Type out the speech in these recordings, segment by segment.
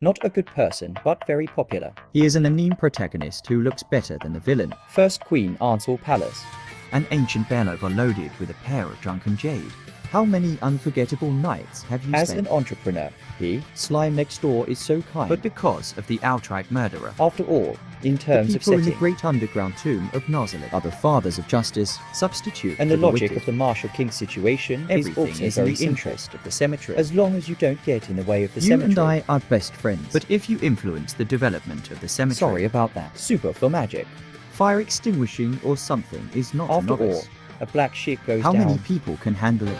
Not a good person, but very popular. He is an anime protagonist who looks better than the villain. First Queen Ansel Palace. An ancient bell overloaded with a pair of drunken jade. How many unforgettable nights have you As spent? an entrepreneur, he, Slime Next Door, is so kind. But because of the outright murderer. After all, in The terms of people in setting, the great underground tomb of Nazareth are the fathers of justice, substitute and for the logic wicked. of the Marshall King situation is Everything also is very in the interest of the cemetery, as long as you don't get in the way of the You cemetery. and I are best friends. But if you influence the development of the cemetery, Sorry about that. Super for magic. fire extinguishing or something is not a After all, novice. a black sheep goes How down. many people can handle it?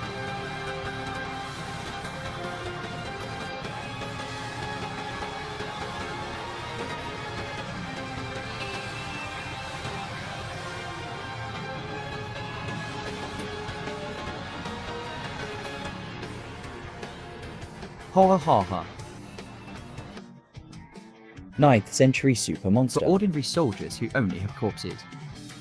Ha ha ha. 9th century super For monster. ordinary soldiers who only have corpses.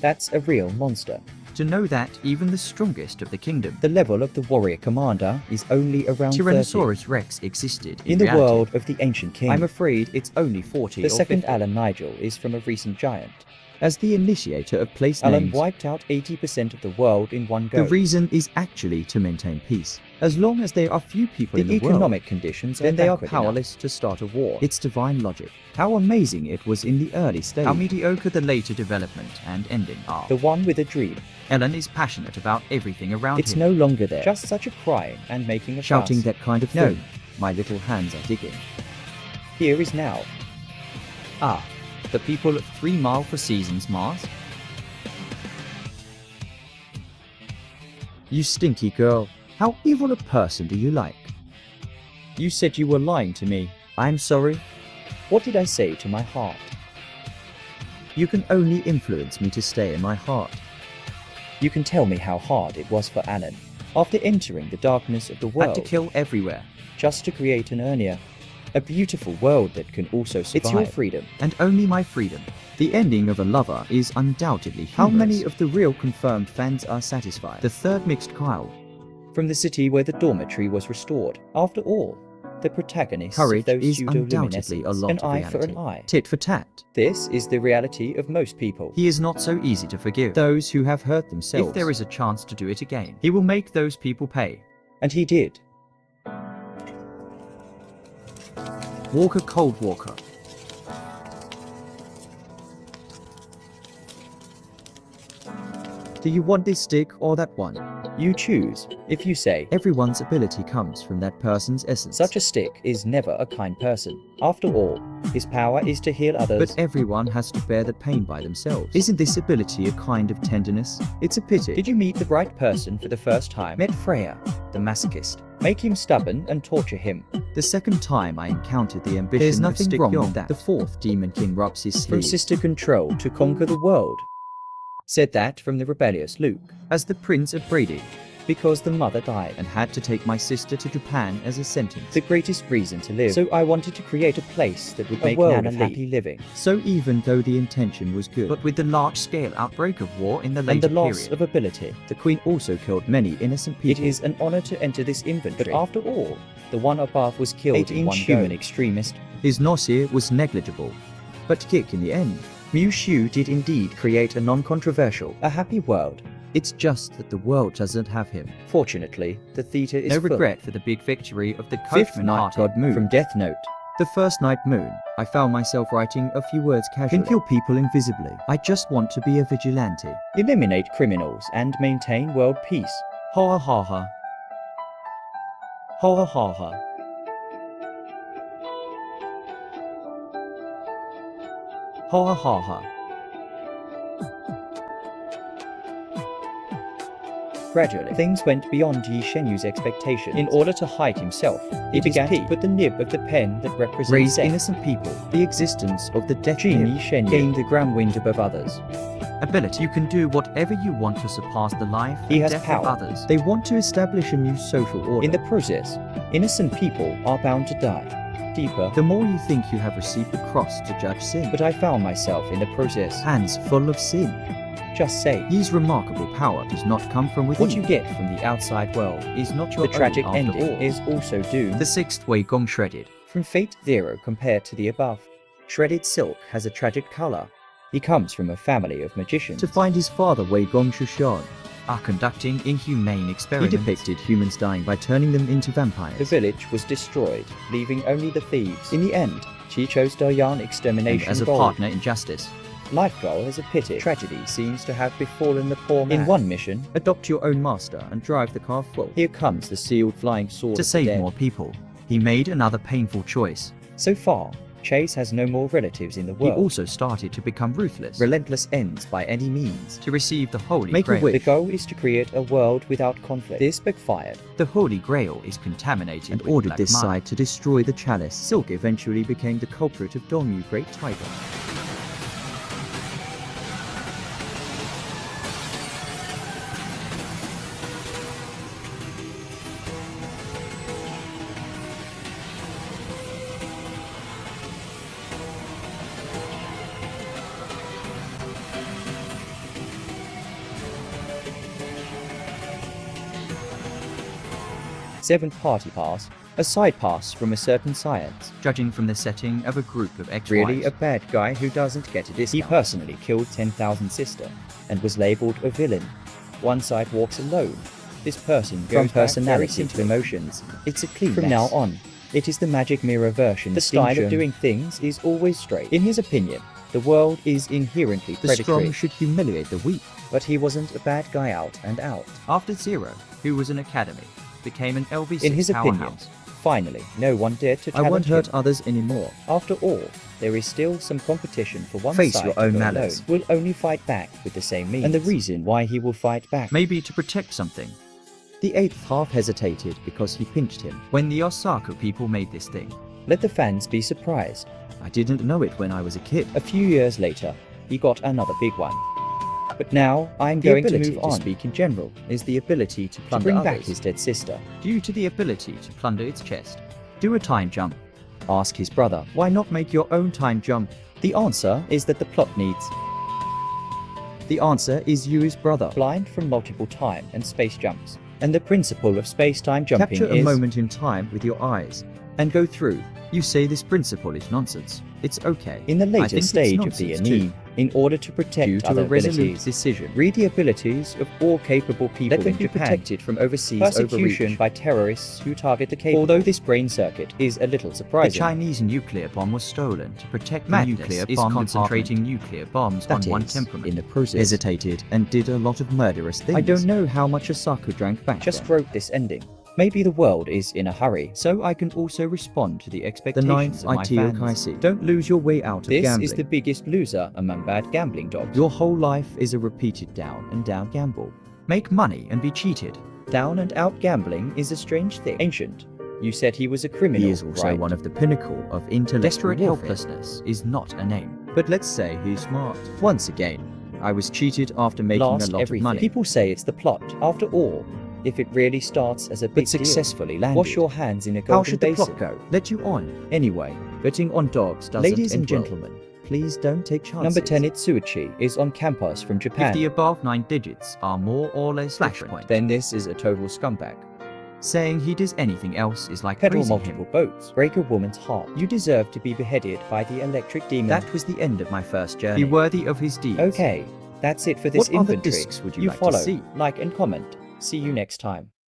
That's a real monster. To know that even the strongest of the kingdom, The level of the warrior commander is only around 30. Tyrannosaurus Rex, existed In the reality. world of the ancient king, I'm afraid it's only 40 the or second 50. Alan Nigel is from a recent giant. As the initiator of place Alan names, wiped out 80% of the world in one go. the reason is actually to maintain peace. As long as there are few people The in the economic world, conditions then they are backward enough. powerless to start a war. It's divine logic. How amazing it was in the early stage. How mediocre the later development and ending are. The one with a dream. Ellen is passionate about everything around It's him. no longer there. Just such a crying and making a Shouting fuss. that kind of No. thing. My little hands are digging. Here is now. Ah, the people of 3 Mile for Seasons, Mars. You stinky girl. How evil a person do you like? You said you were lying to me. I'm sorry. What did I say to my heart? You can only influence me to stay in my heart. You can tell me how hard it was for Alan, after entering the darkness of the world, Had to kill everywhere. just to create an Urnia. A beautiful world that can also survive. It's your freedom. And only my freedom. The ending of a lover is undoubtedly humorous. How many of the real confirmed fans are satisfied? The third mixed Kyle. From the city where the dormitory was restored. After all, the protagonist Courage of those is undoubtedly a lot an of eye reality. for an eye. Tit for tat. This is the reality of most people. He is not so easy to forgive. Those who have hurt themselves. If there is a chance to do it again, he will make those people pay. And he did. Walker Cold Walker. Do you want this stick or that one? You choose. If you say, Everyone's ability comes from that person's essence. such a stick is never a kind person. After all, his power is to heal others. But everyone has to bear the pain by themselves. Isn't this ability a kind of tenderness? It's a pity. Did you meet the right person for the first time? met Freya, the masochist? Make him stubborn and torture him. The second time I encountered the ambition There's of nothing Stick wrong Yon, with that. the fourth Demon King rubs his From sleeve. sister control to conquer the world. Said that from the rebellious Luke. As the Prince of Brady, Because the mother died. and had to take my sister to Japan as a sentence. The greatest reason to live. So I wanted to create a place that would A make world Nana of happy living. So even though the intention was good, but with the large-scale outbreak of war in the And later the loss period, of ability. the Queen also killed many innocent It people. is an honor to enter this inventory. But after all, the one above was killed in one human go. Extremist. His nausea was negligible, but kick in the end. Mu Shu did indeed create a non-controversial, a happy world. It's just that the world doesn't have him. Fortunately, the theater is No full. regret for the big victory of the Fifth coachman Night God Moon from Death Note. The first night moon, I found myself writing a few words casually. Can kill people invisibly. I just want to be a vigilante. Eliminate criminals and maintain world peace. Ha ha ha. Ha ha ha ha. Ha ha ha. Gradually, things went beyond Yi Shenyu's expectations. In order to hide himself, he began to put the nib of the pen that represents Raise death. innocent people. The existence of the death Jin nib. Yi Shenyu gained the ground wind above others. Ability. You can do whatever you want to surpass the life He and has death power. of others. They want to establish a new social order. In the process, innocent people are bound to die. Deeper, the more you think you have received the cross to judge sin, but I found myself in the process. hands full of sin. Just say, Yi's remarkable power does not come from within. what you get from the outside world is not your The tragic own after ending all. is also doomed. The sixth way gong shredded. from Fate Zero compared to the above. Shredded silk has a tragic color. He comes from a family of magicians. To find his father Wei Gong Shushan, are conducting inhumane he experiments. depicted humans dying by turning them into vampires. The village was destroyed, leaving only the thieves. In the end, she chose Dayan And extermination as a goal. partner in justice. Life goal is a pity. Tragedy seems to have befallen the poor man. In one mission, Adopt your own master and drive the car full. here comes the sealed flying sword To of the save dead. more people, he made another painful choice. So far, Chase has no more relatives in the He world. also started to become ruthless. Relentless ends by any means. To receive the Holy Make a Grail. wish. The goal is to create a world without conflict. This backfired. The Holy Grail is contaminated And with ordered black this mud. side to destroy the chalice. Silk eventually became the culprit of Dongyu Great Tiger. Seventh party pass, a side pass from a certain science. Judging from the setting of a group of ex-wives. Really a bad guy who doesn't get a discount. He personally killed 10,000 sister and was labeled a villain. One side walks alone. This person goes From personality to emotions. It's a clean From now on, it is the magic mirror version. The style of doing things is always straight. In his opinion, the world is inherently The predatory. strong should humiliate the weak. But he wasn't a bad guy out and out. After Zero, who was an academy, became an LV6 In his opinion, powerhouse. finally, no one dared to I won't challenge him. hurt others anymore. After all, there is still some competition for one Face side. your own to go malice. alone. Will only fight back with the same means. And the reason why he will fight back. Maybe to protect something. The eighth half hesitated because he pinched him. When the Osaka people made this thing, Let the fans be surprised. I didn't know it when I was a kid. A few years later, he got another big one. But now, I'm The going to ability move to on. speak in general is the ability to To plunder bring others. back his dead sister. due to the ability to plunder its chest, do a time jump. Ask his brother. Why not make your own time jump? The answer is that the plot needs The answer is Yu's brother. blind from multiple time and space jumps. And the principle of space-time jumping Capture a is moment in time with your eyes and go through. You say this principle is nonsense. It's okay. in the I later think it's stage of the nonsense anime, in order to protect Due to other a resolute abilities. decision. Read the abilities of all capable people Let them in be Japan. protected from overseas Persecution overreach. by terrorists who target the capable. Although this brain circuit is a little The surprising. Chinese nuclear bomb was stolen to protect the Madness nuclear is bomb concentrating concentrating nuclear bombs That on one is, temperament. in the process, hesitated and did a lot of murderous things. I don't know how much Asako drank back Just then. wrote this ending. Maybe the world is in a hurry, so I can also respond to the The expectations ninth of my Itio fans. Kaisi. Don't lose your way out of This gambling. is the biggest loser among bad gambling dogs. Your whole life is a repeated down and down gamble. Make money and be cheated. Down and out gambling is a strange thing. Ancient. You said he was a criminal, He is also right? one of the pinnacle of intellectual Desperate warfare. helplessness is not a name. But let's say he's smart. Once again, I was cheated after making Lost a lot everything. of money. People say it's the plot. After all, if it really starts as a big successfully deal, landed. wash your hands in a golden How should the basin. plot go? Let you on. Anyway, betting on dogs doesn't Ladies and end well. gentlemen, Please don't take chances. Number 10 Itsuichi is on campus from Japan. If the above 9 digits are more or less flashpoint, Then this is a total scumbag. saying he does anything else is like Pedal praising multiple him. boats. Break a woman's heart. You deserve to be beheaded by the electric demon. That was the end of my first journey. Be worthy of his deeds. Okay, that's it for this What other inventory. discs would you like to follow, see? like and comment. See you next time.